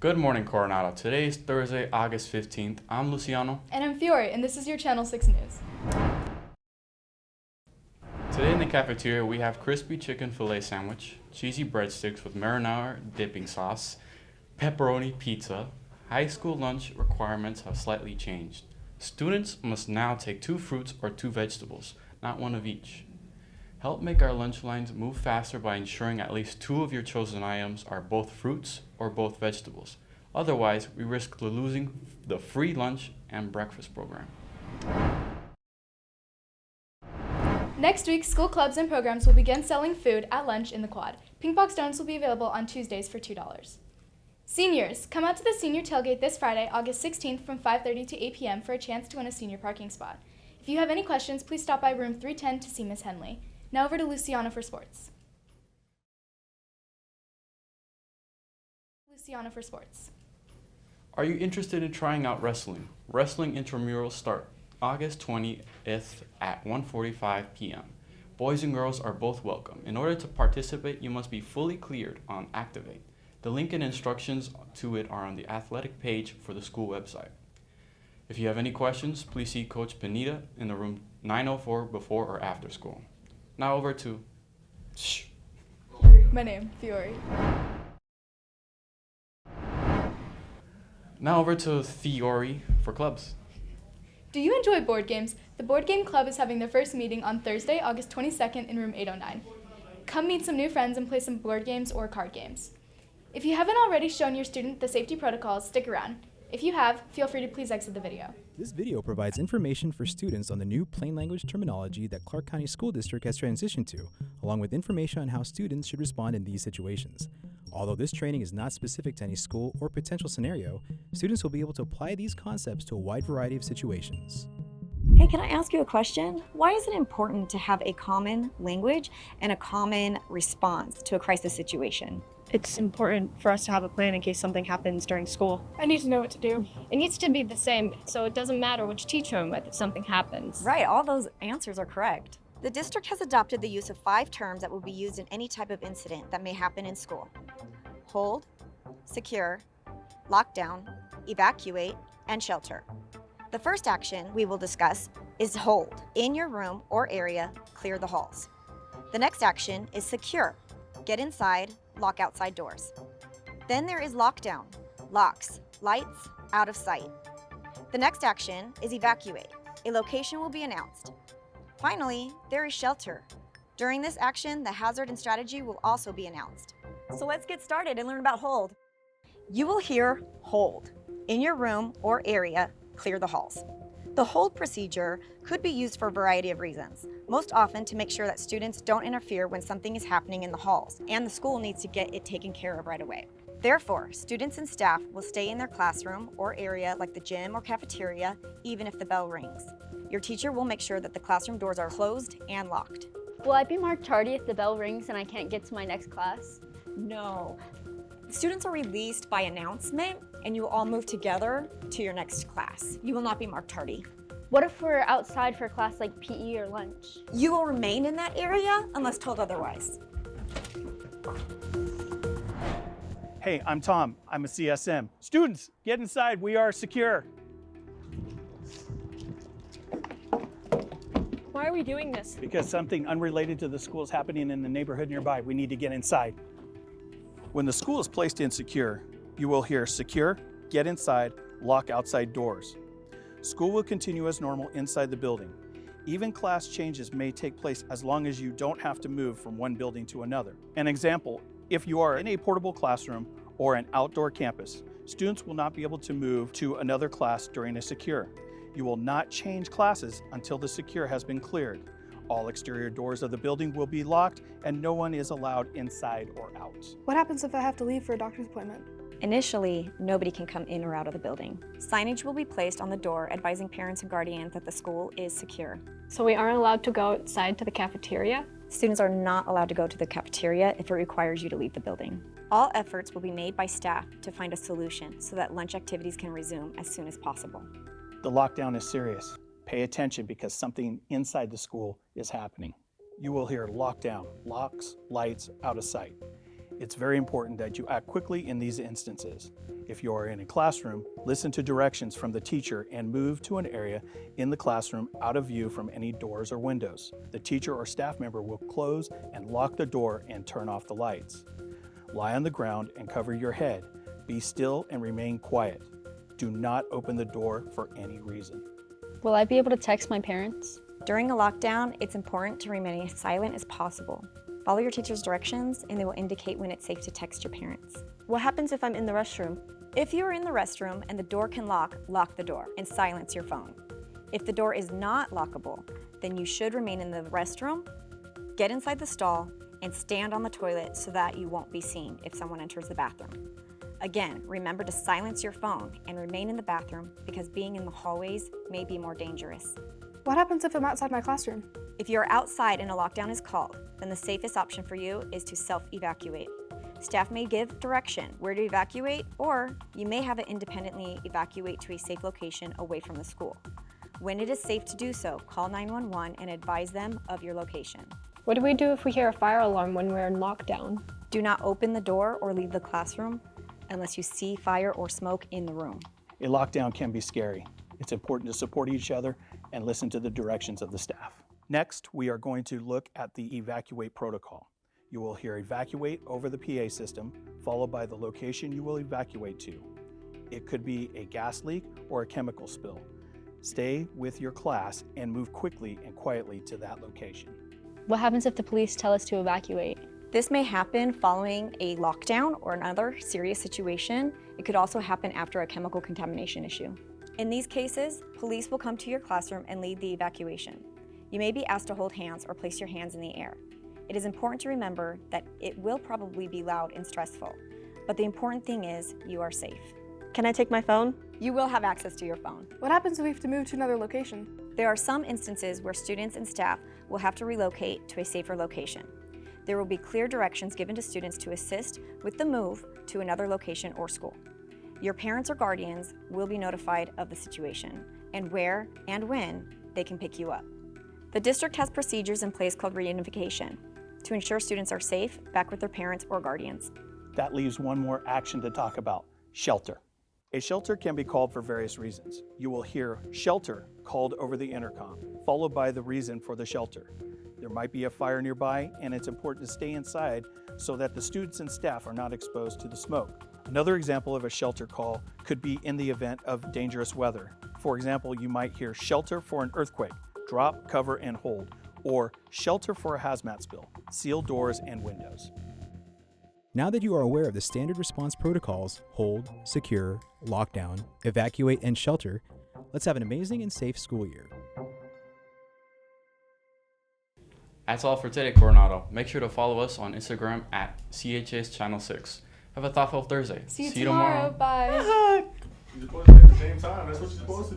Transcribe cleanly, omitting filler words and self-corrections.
Good morning, Coronado. Today is Thursday, August 15th. I'm Luciano. And I'm Fiore, and this is your Channel 6 News. Today in the cafeteria, we have crispy chicken filet sandwich, cheesy breadsticks with marinara dipping sauce, pepperoni pizza. High school lunch requirements have slightly changed. Students must now take 2 fruits or 2 vegetables, not 1 of each. Help make our lunch lines move faster by ensuring at least 2 of your chosen items are both fruits or both vegetables. Otherwise, we risk losing the free lunch and breakfast program. Next week, school clubs and programs will begin selling food at lunch in the quad. Pink Box Donuts will be available on Tuesdays for $2. Seniors, come out to the senior tailgate this Friday, August 16th from 5:30 to 8 p.m. for a chance to win a senior parking spot. If you have any questions, please stop by room 310 to see Ms. Henley. Now over to Luciana for sports. Luciana for sports. Are you interested in trying out wrestling? Wrestling intramurals start August 20th at 1:45 p.m. Boys and girls are both welcome. In order to participate, you must be fully cleared on Activate. The link and instructions to it are on the athletic page for the school website. If you have any questions, please see Coach Benita in the room 904 before or after school. Now over to My name, Fiore. Now over to Theory for clubs. Do you enjoy board games? The Board Game Club is having their first meeting on Thursday, August 22nd in room 809. Come meet some new friends and play some board games or card games. If you haven't already shown your student the safety protocols, stick around. If you have, feel free to please exit the video. This video provides information for students on the new plain language terminology that Clark County School District has transitioned to, along with information on how students should respond in these situations. Although this training is not specific to any school or potential scenario, students will be able to apply these concepts to a wide variety of situations. Hey, can I ask you a question? Why is it important to have a common language and a common response to a crisis situation? It's important for us to have a plan in case something happens during school. I need to know what to do. It needs to be the same, so it doesn't matter which teacher I'm with if something happens. Right, all those answers are correct. The district has adopted the use of 5 terms that will be used in any type of incident that may happen in school: hold, secure, lockdown, evacuate, and shelter. The first action we will discuss is hold. In your room or area, clear the halls. The next action is secure. Get inside, lock outside doors. Then there is lockdown. Locks, lights, out of sight. The next action is evacuate. A location will be announced. Finally, there is shelter. During this action, the hazard and strategy will also be announced. So let's get started and learn about hold. You will hear hold. In your room or area, clear the halls. The hold procedure could be used for a variety of reasons, most often to make sure that students don't interfere when something is happening in the halls, and the school needs to get it taken care of right away. Therefore, students and staff will stay in their classroom or area like the gym or cafeteria, even if the bell rings. Your teacher will make sure that the classroom doors are closed and locked. Will I be marked tardy if the bell rings and I can't get to my next class? No. Students are released by announcement, and you will all move together to your next class. You will not be marked tardy. What if we're outside for a class like PE or lunch? You will remain in that area unless told otherwise. Hey, I'm Tom. I'm a CSM. Students, get inside. We are secure. Why are we doing this? Because something unrelated to the school is happening in the neighborhood nearby. We need to get inside. When the school is placed in secure, you will hear secure, get inside, lock outside doors. School will continue as normal inside the building. Even class changes may take place as long as you don't have to move from one building to another. An example, if you are in a portable classroom or an outdoor campus, students will not be able to move to another class during a secure. You will not change classes until the secure has been cleared. All exterior doors of the building will be locked and no one is allowed inside or out. What happens if I have to leave for a doctor's appointment? Initially, nobody can come in or out of the building. Signage will be placed on the door advising parents and guardians that the school is secure. So we aren't allowed to go outside to the cafeteria? Students are not allowed to go to the cafeteria if it requires you to leave the building. All efforts will be made by staff to find a solution so that lunch activities can resume as soon as possible. The lockdown is serious. Pay attention because something inside the school is happening. You will hear lockdown, locks, lights, out of sight. It's very important that you act quickly in these instances. If you are in a classroom, listen to directions from the teacher and move to an area in the classroom out of view from any doors or windows. The teacher or staff member will close and lock the door and turn off the lights. Lie on the ground and cover your head. Be still and remain quiet. Do not open the door for any reason. Will I be able to text my parents? During a lockdown, it's important to remain as silent as possible. Follow your teacher's directions and they will indicate when it's safe to text your parents. What happens if I'm in the restroom? If you are in the restroom and the door can lock the door and silence your phone. If the door is not lockable, then you should remain in the restroom, get inside the stall, and stand on the toilet so that you won't be seen if someone enters the bathroom. Again, remember to silence your phone and remain in the bathroom because being in the hallways may be more dangerous. What happens if I'm outside my classroom? If you're outside and a lockdown is called, then the safest option for you is to self-evacuate. Staff may give direction where to evacuate, or you may have it independently evacuate to a safe location away from the school. When it is safe to do so, call 911 and advise them of your location. What do we do if we hear a fire alarm when we're in lockdown? Do not open the door or leave the classroom unless you see fire or smoke in the room. A lockdown can be scary. It's important to support each other and listen to the directions of the staff. Next, we are going to look at the evacuate protocol. You will hear evacuate over the PA system, followed by the location you will evacuate to. It could be a gas leak or a chemical spill. Stay with your class and move quickly and quietly to that location. What happens if the police tell us to evacuate? This may happen following a lockdown or another serious situation. It could also happen after a chemical contamination issue. In these cases, police will come to your classroom and lead the evacuation. You may be asked to hold hands or place your hands in the air. It is important to remember that it will probably be loud and stressful, but the important thing is you are safe. Can I take my phone? You will have access to your phone. What happens if we have to move to another location? There are some instances where students and staff will have to relocate to a safer location. There will be clear directions given to students to assist with the move to another location or school. Your parents or guardians will be notified of the situation and where and when they can pick you up. The district has procedures in place called reunification to ensure students are safe back with their parents or guardians. That leaves one more action to talk about, shelter. A shelter can be called for various reasons. You will hear shelter called over the intercom, followed by the reason for the shelter. There might be a fire nearby, and it's important to stay inside so that the students and staff are not exposed to the smoke. Another example of a shelter call could be in the event of dangerous weather. For example, you might hear shelter for an earthquake, drop, cover, and hold, or shelter for a hazmat spill, seal doors and windows. Now that you are aware of the standard response protocols, hold, secure, lockdown, evacuate, and shelter, let's have an amazing and safe school year. That's all for today, Coronado. Make sure to follow us on Instagram at CHS Channel 6. Have a thoughtful Thursday. See you tomorrow. Bye. You're supposed to say at the same time. That's what you're supposed to do.